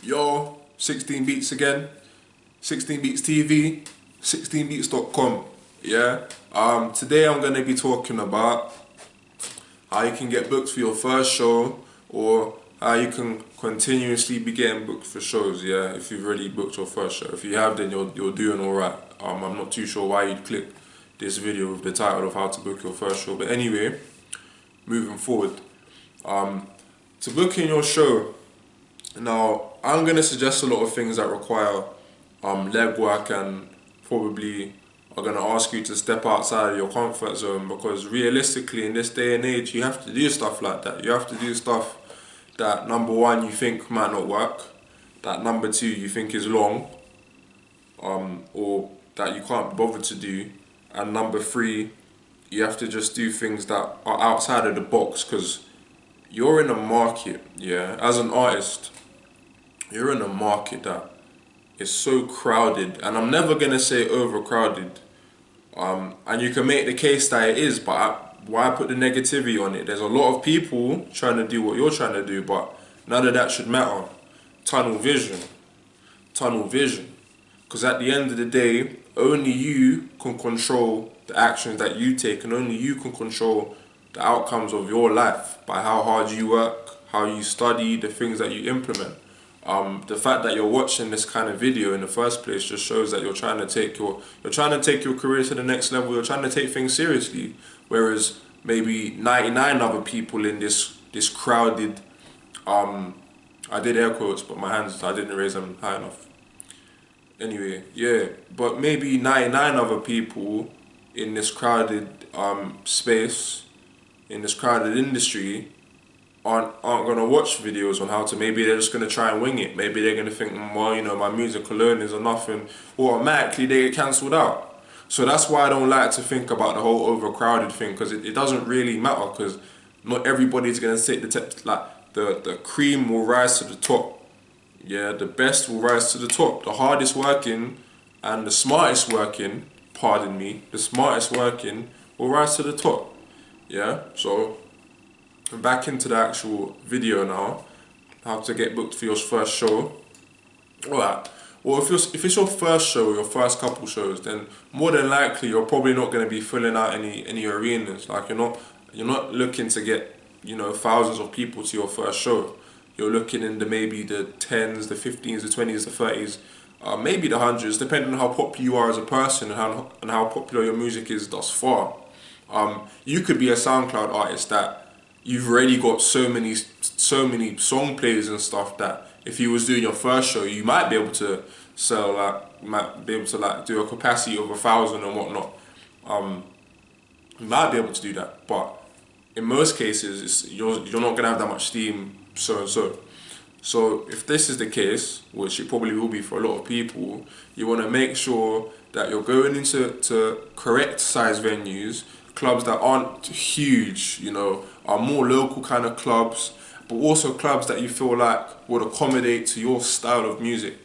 Yo, 16 Beats again, 16 Beats TV, 16beats.com. Yeah. Today I'm gonna be talking about how you can get booked for your first show, or how you can continuously be getting booked for shows. Yeah, if you've already booked your first show. If you have, then you're doing all right. I'm not too sure why you'd click this video with the title of how to book your first show, but anyway, moving forward. To book in your show. Now, I'm going to suggest a lot of things that require legwork, and probably are going to ask you to step outside of your comfort zone, because realistically in this day and age you have to do stuff like that. You have to do stuff that, number one, you think might not work, that number two, you think is long, or that you can't bother to do, and number three, you have to just do things that are outside of the box, because you're in a market, yeah, as an artist, you're in a market that is so crowded, and I'm never gonna say overcrowded. And you can make the case that it is, but why put the negativity on it? There's a lot of people trying to do what you're trying to do, but none of that should matter. Tunnel vision, tunnel vision. Because at the end of the day, only you can control the actions that you take, and only you can control the outcomes of your life by how hard you work, how you study, the things that you implement. The fact that you're watching this kind of video in the first place just shows that you're trying to take your career to the next level. You're trying to take things seriously, whereas maybe 99 other people in this crowded, I did air quotes, but my hands, I didn't raise them high enough. Anyway, yeah, but maybe 99 other people in this crowded space, in this crowded industry, aren't gonna watch videos on how to. Maybe they're just gonna try and wing it. Maybe they're gonna think, well, you know, my music alone is enough, and automatically they get cancelled out. So that's why I don't like to think about the whole overcrowded thing, because it doesn't really matter, because not everybody's gonna take the cream will rise to the top. Yeah, the best will rise to the top. The hardest working and the smartest working, pardon me, the smartest working will rise to the top. Yeah, so back into the actual video now, how to get booked for your first show. Alright, well, if it's your first show, your first couple shows, then more than likely you're probably not going to be filling out any arenas. Like, you're not looking to get, you know, thousands of people to your first show. You're looking in maybe the 10s, the 15s, the 20s, the 30s, maybe the hundreds, depending on how popular you are as a person, and how popular your music is thus far. You could be a SoundCloud artist that you've already got so many song plays and stuff, that if you was doing your first show, you might be able to sell, do a capacity of 1,000 and whatnot. You might be able to do that, but in most cases, you're not gonna have that much steam. So if this is the case, which it probably will be for a lot of people, you want to make sure that you're going into correct size venues, clubs that aren't huge, you know, are more local kind of clubs, but also clubs that you feel like would accommodate to your style of music.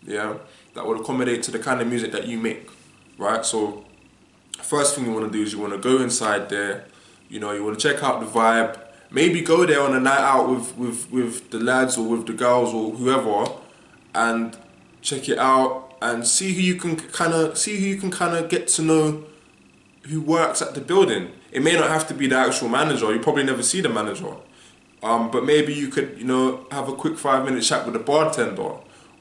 Yeah, that would accommodate to the kind of music that you make, right? So first thing you want to do is you want to go inside there, you know, you want to check out the vibe. Maybe go there on a night out with the lads or with the girls or whoever, and check it out and see who you can kind of get to know, who works at the building. It may not have to be the actual manager. You probably never see the manager, but maybe you could, you know, have a quick 5-minute chat with the bartender,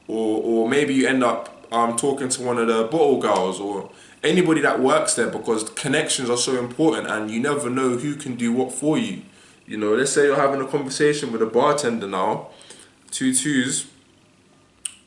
or maybe you end up talking to one of the bottle girls or anybody that works there, because connections are so important, and you never know who can do what for you. You know, let's say you're having a conversation with a bartender now, two twos,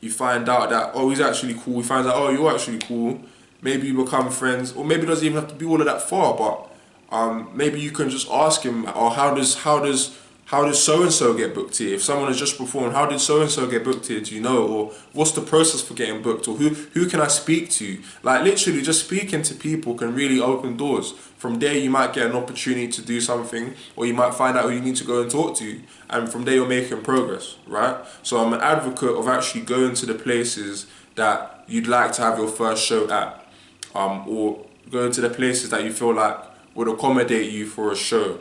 you find out that, oh, he's actually cool, he finds out, oh, you're actually cool, maybe you become friends, or maybe it doesn't even have to be all of that far, but maybe you can just ask him, oh, how does so-and-so get booked here? If someone has just performed, how did so-and-so get booked here, do you know? Or what's the process for getting booked? Or who can I speak to? Like, literally just speaking to people can really open doors. From there you might get an opportunity to do something, or you might find out who you need to go and talk to, and from there you're making progress, right? So I'm an advocate of actually going to the places that you'd like to have your first show at, or going to the places that you feel like would accommodate you for a show.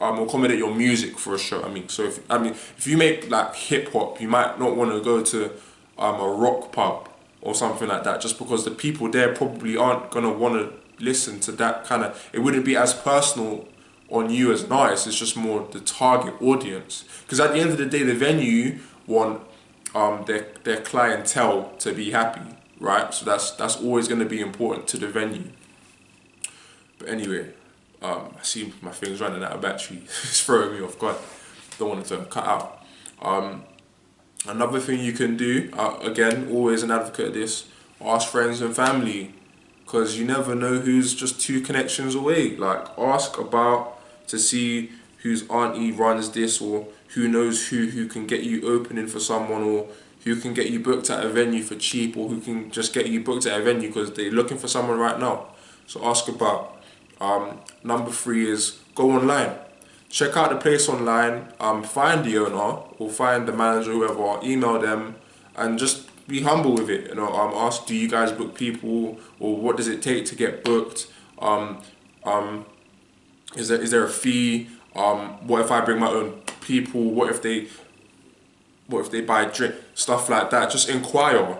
accommodate your music for a show. So if you make like hip hop, you might not want to go to a rock pub or something like that, just because the people there probably aren't gonna want to listen to that kind of. It wouldn't be as personal on you as an artist. It's just more the target audience. Because at the end of the day, the venue want their clientele to be happy, right? So that's always going to be important to the venue. But anyway, I see my thing's running out of battery. It's throwing me off guard. Don't want it to cut out. Another thing you can do, again, always an advocate of this, ask friends and family, because you never know who's just 2 connections away. Like, ask about to see whose auntie runs this, or who knows who can get you opening for someone, or who can get you booked at a venue for cheap, or who can just get you booked at a venue because they're looking for someone right now. So ask about. Number 3 is go online. Check out the place online, find the owner or find the manager, whoever, email them, and just be humble with it. Ask, do you guys book people, or what does it take to get booked? Is there a fee? What if I bring my own people? What if they buy a drink? Stuff like that. Just inquire,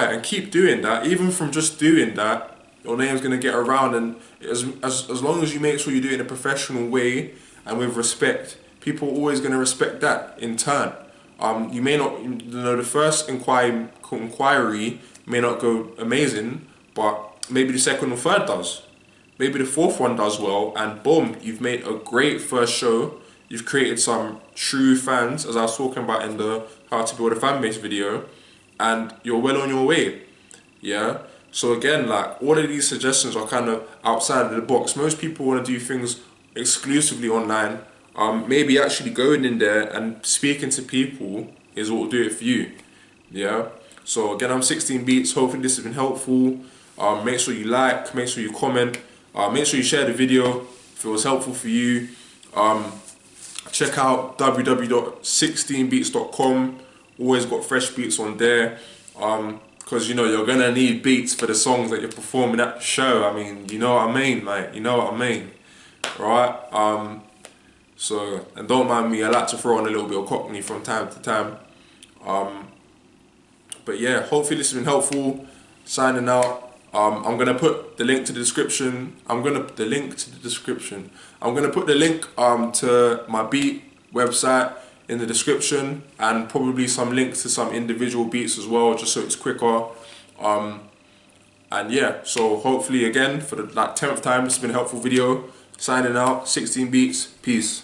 and keep doing that. Even from just doing that, your name's gonna get around, and as long as you make sure you do it in a professional way and with respect, people are always gonna respect that in turn. You may not, the first inquiry may not go amazing, but maybe the second or third does. Maybe the 4th one does well, and boom, you've made a great first show. You've created some true fans, as I was talking about in the How to Build a Fan Base video, and you're well on your way. Yeah. So again, like, all of these suggestions are kind of outside of the box. Most people want to do things exclusively online. Maybe actually going in there and speaking to people is what will do it for you. Yeah. So again, I'm 16 Beats. Hopefully this has been helpful. Make sure you like, make sure you comment, make sure you share the video if it was helpful for you. Check out www.16beats.com. Always got fresh beats on there. Because you're gonna need beats for the songs that you're performing at the show. You know what I mean, mate. You know what I mean, right? So, and don't mind me, I like to throw on a little bit of Cockney from time to time. But yeah, hopefully this has been helpful. Signing out. I'm gonna put the link to the description. I'm gonna put the link to my beat website in the description, and probably some links to some individual beats as well, just so it's quicker. And yeah, so hopefully again, for the 10th time, this has been a helpful video. Signing out, 16 Beats, peace.